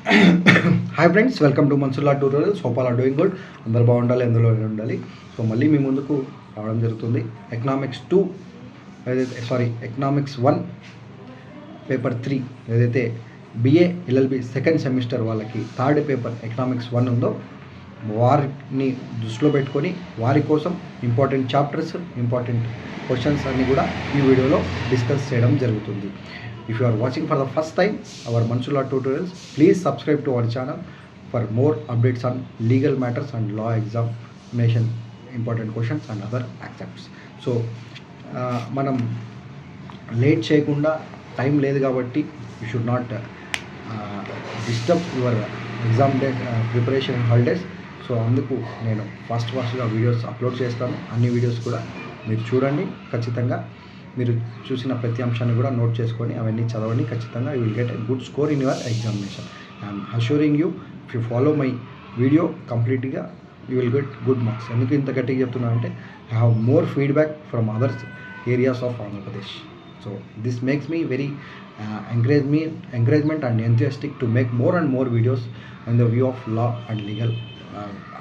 Hi friends, welcome to మన్సుల్లా tutorials. Hope all are doing good. అందరూ బాగుండాలి, ఎందులో ఉండాలి. సో మళ్ళీ మీ ముందుకు రావడం జరుగుతుంది. ఎకనామిక్స్ 1 పేపర్ 3 ఏదైతే బిఏ ఎల్ఎల్బి సెకండ్ సెమిస్టర్ వాళ్ళకి థర్డ్ పేపర్ ఎకనామిక్స్ 1 ఉందో వారిని దృష్టిలో పెట్టుకొని వారి కోసం ఇంపార్టెంట్ చాప్టర్స్, ఇంపార్టెంట్ క్వశ్చన్స్ అన్నీ కూడా ఈ వీడియోలో డిస్కస్ చేయడం జరుగుతుంది. If you are watching for the first time our Mansulla tutorials, please subscribe to our channel for more updates on legal matters and law examination important questions and other aspects. So మనం late చేయకుండా, time లేదు కాబట్టి you should not disturb your exam day preparation holidays. So అందుకు నేను ఫాస్ట్గా videos upload చేస్తాను. అన్ని videos కూడా మీరు చూడండి. ఖచ్చితంగా మీరు చూసిన ప్రతి అంశాన్ని కూడా నోట్ చేసుకొని అవన్నీ చదవండి. ఖచ్చితంగా you will get a good score in your examination. I'm assuring you, if you follow my video కంప్లీట్గా you will get good marks. ఎందుకు ఇంత గట్టిగా చెప్తున్నా అంటే I have more feedback from others areas of Andhra Pradesh. So this makes me very encouragement and enthusiastic to make more and more videos in the view of law and legal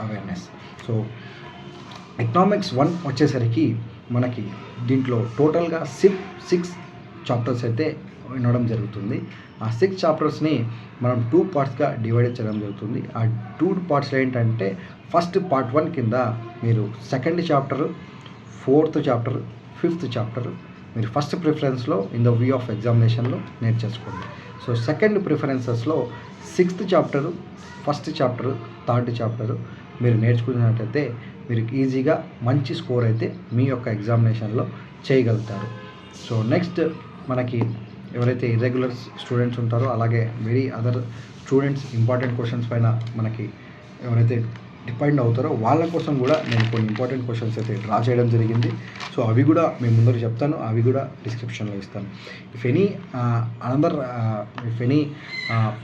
awareness. So economics 1 వచ్చేసరికి మనకి దీంట్లో టోటల్గా 6 chapters అయితే వినడం జరుగుతుంది. ఆ 6 చాప్టర్స్ని మనం 2 పార్ట్స్గా డివైడ్ చేయడం జరుగుతుంది. ఆ 2 పార్ట్స్లో ఏంటంటే ఫస్ట్ పార్ట్ 1 కింద మీరు second chapter, 4th chapter, 5th chapter మీరు ఫస్ట్ ప్రిఫరెన్స్లో ఇన్ ద వ్యూ ఆఫ్ ఎగ్జామినేషన్లో నేర్చేసుకోండి. సో సెకండ్ ప్రిఫరెన్సెస్లో 6th chapter, first chapter, 3rd chapter మీరు నేర్చుకున్నట్టయితే మీరు ఈజీగా మంచి స్కోర్ అయితే మీ యొక్క ఎగ్జామినేషన్లో చేయగలుగుతారు. సో నెక్స్ట్ మనకి ఎవరైతే ఇర్రెగ్యులర్ స్టూడెంట్స్ ఉంటారో అలాగే very other students important questions పైన మనకి ఎవరైతే డిపెండ్ అవుతారో వాళ్ళ కోసం కూడా నేను కొన్ని ఇంపార్టెంట్ క్వశ్చన్స్ అయితే డ్రా చేయడం జరిగింది. సో అవి కూడా మేము ముందర చెప్తాను, అవి కూడా డిస్క్రిప్షన్లో ఇస్తాను. If any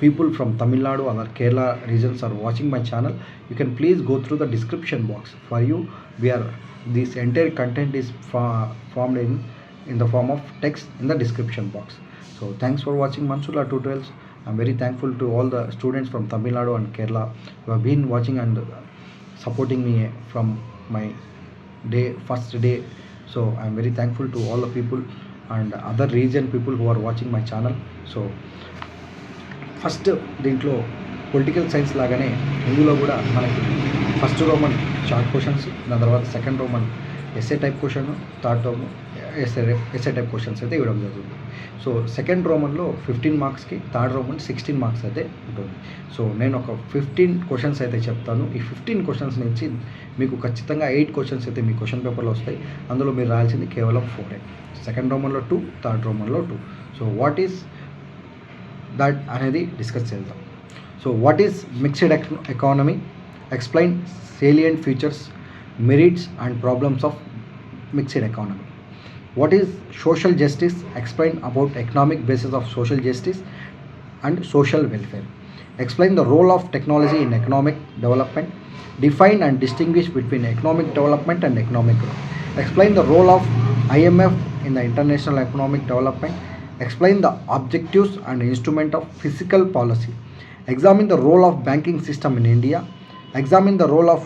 people from Tamil Nadu or Kerala regions are watching my channel, you can please go through the description box. For you, this entire content is formed in the form of text in the description box. So thanks for watching Mansulla tutorials. I'm very thankful to all the students from Tamil Nadu and Kerala who have been watching and supporting me from my first day. So I'm very thankful to all the people and other region people who are watching my channel. So first దీంట్లో political science లాగానే ఇందులో కూడా మనకి first Roman short questions, దాని తర్వాత second roman SA type question, third roman SA type questions అయితే ఇవ్వడం జరుగుతుంది. సో సెకండ్ రోమన్లో 15 మార్క్స్కి, థర్డ్ రోమన్ 16 మార్క్స్ అయితే ఉంటుంది. సో నేను ఒక 15 క్వశ్చన్స్ అయితే చెప్తాను. ఈ 15 క్వశ్చన్స్ నుంచి మీకు ఖచ్చితంగా 8 క్వశ్చన్స్ అయితే మీ క్వశ్చన్ పేపర్లో వస్తాయి. అందులో మీరు రాయాల్సింది కేవలం 4. సెకండ్ రోమన్లో 2, థర్డ్ రోమన్లో 2. సో వాట్ ఈస్ దట్ అనేది డిస్కస్ చేద్దాం. So what is mixed economy? Explain salient features, merits and problems of mixed economy. What is social justice? Explain about economic basis of social justice and social welfare. Explain the role of technology in economic development. Define and distinguish between economic development and economic growth. Explain the role of IMF in the international economic development. Explain the objectives and instrument of fiscal policy. Examine the role of banking system in India. Examine the role of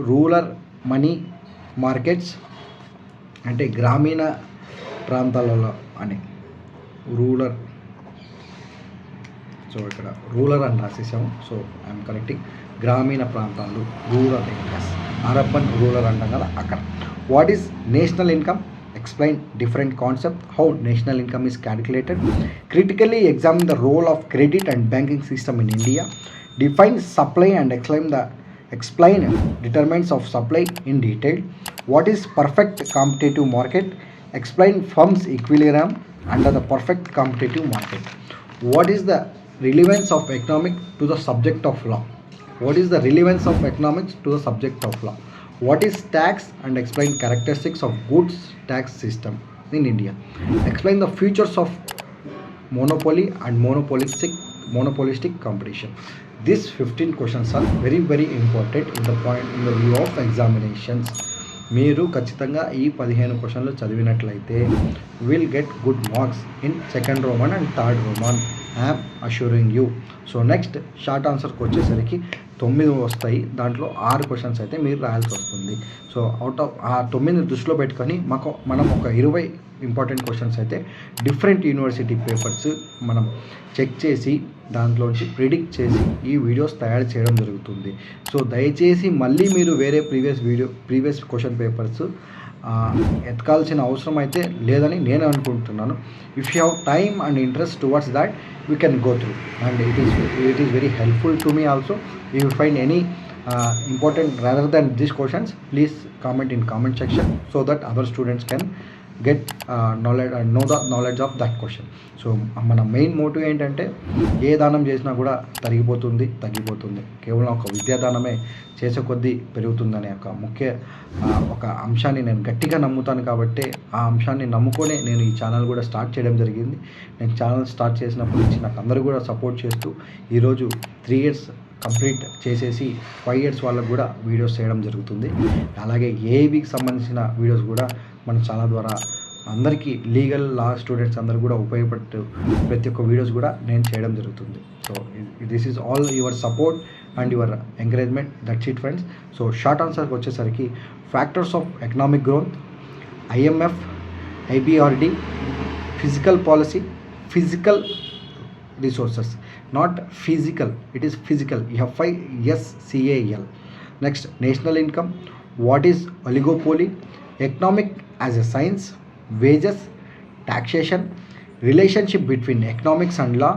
rural money markets అంటే గ్రామీణ ప్రాంతాలలో అని rural. So ఇక్కడ rural అని రాసేసాము. So I'm correcting గ్రామీణ ప్రాంతాలు, rural areas. Urban rural అంటాం కదా అక్కడ. What is national income? Explain different concept, how national income is calculated. Critically examine the role of credit and banking system in India. Define supply and explain determinants of supply in detail. What is perfect competitive market? Explain firms equilibrium under the perfect competitive market. What is the relevance of economics to the subject of law? What is the relevance of economics to the subject of law? What is tax and explain characteristics of goods tax system in India. Explain the features of monopoly and monopolistic competition. These 15 questions are very important in the view of examinations. మీరు ఖచ్చితంగా ఈ 15 క్వశ్చన్లు చదివినట్లయితే will get good marks in second roman and third roman. I'm assuring you. So next short ఆన్సర్కి వచ్చేసరికి 9 వస్తాయి. దాంట్లో 6 questions అయితే మీరు రాయాల్సి వస్తుంది. సో అవుట్ ఆఫ్ ఆ 9 దృష్టిలో పెట్టుకొని మనం ఒక 20 ఇంపార్టెంట్ క్వశ్చన్స్ అయితే డిఫరెంట్ యూనివర్సిటీ పేపర్స్ మనం చెక్ చేసి దాంట్లోంచి ప్రిడిక్ట్ చేసి ఈ వీడియోస్ తయారు చేయడం జరుగుతుంది. సో దయచేసి మళ్ళీ మీరు వేరే ప్రీవియస్ క్వశ్చన్ పేపర్స్ ఎతకాల్సిన అవసరం అయితే లేదని నేను అనుకుంటున్నాను. If you have time and interest towards that we can go through and it is very helpful to me also. If you find any important rather than these questions, please comment in comment section so that other students can get knowledge and know the knowledge of that question. So మన main motive ఏంటంటే ఏ దానం చేసినా కూడా తగ్గిపోతుంది, కేవలం ఒక విద్యాదానమే చేసే కొద్దీ పెరుగుతుందనే ఒక అంశాన్ని నేను గట్టిగా నమ్ముతాను. కాబట్టి ఆ అంశాన్ని నమ్ముకొని నేను ఈ ఛానల్ కూడా స్టార్ట్ చేయడం జరిగింది. నేను ఛానల్ స్టార్ట్ చేసినప్పటి నుంచి నాకు అందరూ కూడా సపోర్ట్ చేస్తూ ఈరోజు 3 years కంప్లీట్ చేసేసి 5 years వాళ్ళకు కూడా వీడియోస్ చేయడం జరుగుతుంది. అలాగే ఏఐబికి సంబంధించిన వీడియోస్ కూడా మన ఛానల్ ద్వారా అందరికీ లీగల్ లా స్టూడెంట్స్ అందరూ కూడా ఉపయోగపడే ప్రతి ఒక్క వీడియోస్ కూడా నేను చేయడం జరుగుతుంది. So this is all your support and your encouragement. That's it friends. So short ఆన్సర్కి వచ్చేసరికి factors of economic growth, IMF, IBRD, physical policy, physical resources, not physical, it is physical. You have 5 SCAL. Next, national income, what is oligopoly, economic as a science, wages, taxation, relationship between economics and law,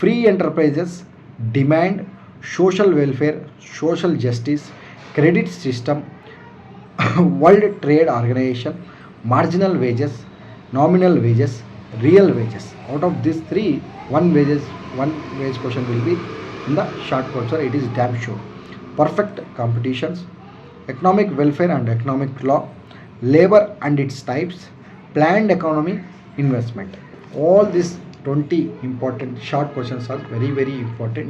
free enterprises, demand, social welfare, social justice, credit system, world trade organization, marginal wages, nominal wages, real wages. Out of these 3, one wage question will be in the short answer. It is damn sure. Perfect competitions, economic welfare and economic law, labor and its types, planned economy, investment. All these 20 important short questions are very very important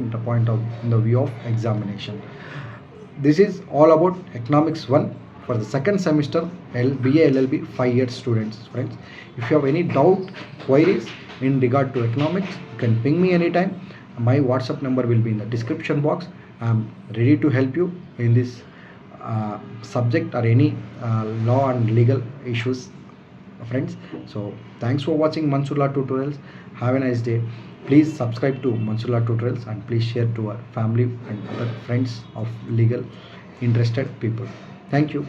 in the view of examination. This is all about economics 1 for the second semester BA LLB 5 years students. Friends, if you have any doubt, queries in regard to economics, you can ping me anytime. My WhatsApp number will be in the description box. I am ready to help you in this subject or any law and legal issues, friends. So thanks for watching Mansoor Law Tutorials. Have a nice day. Please subscribe to Mansoor Law Tutorials and please share to our family and other friends of legal interested people. Thank you.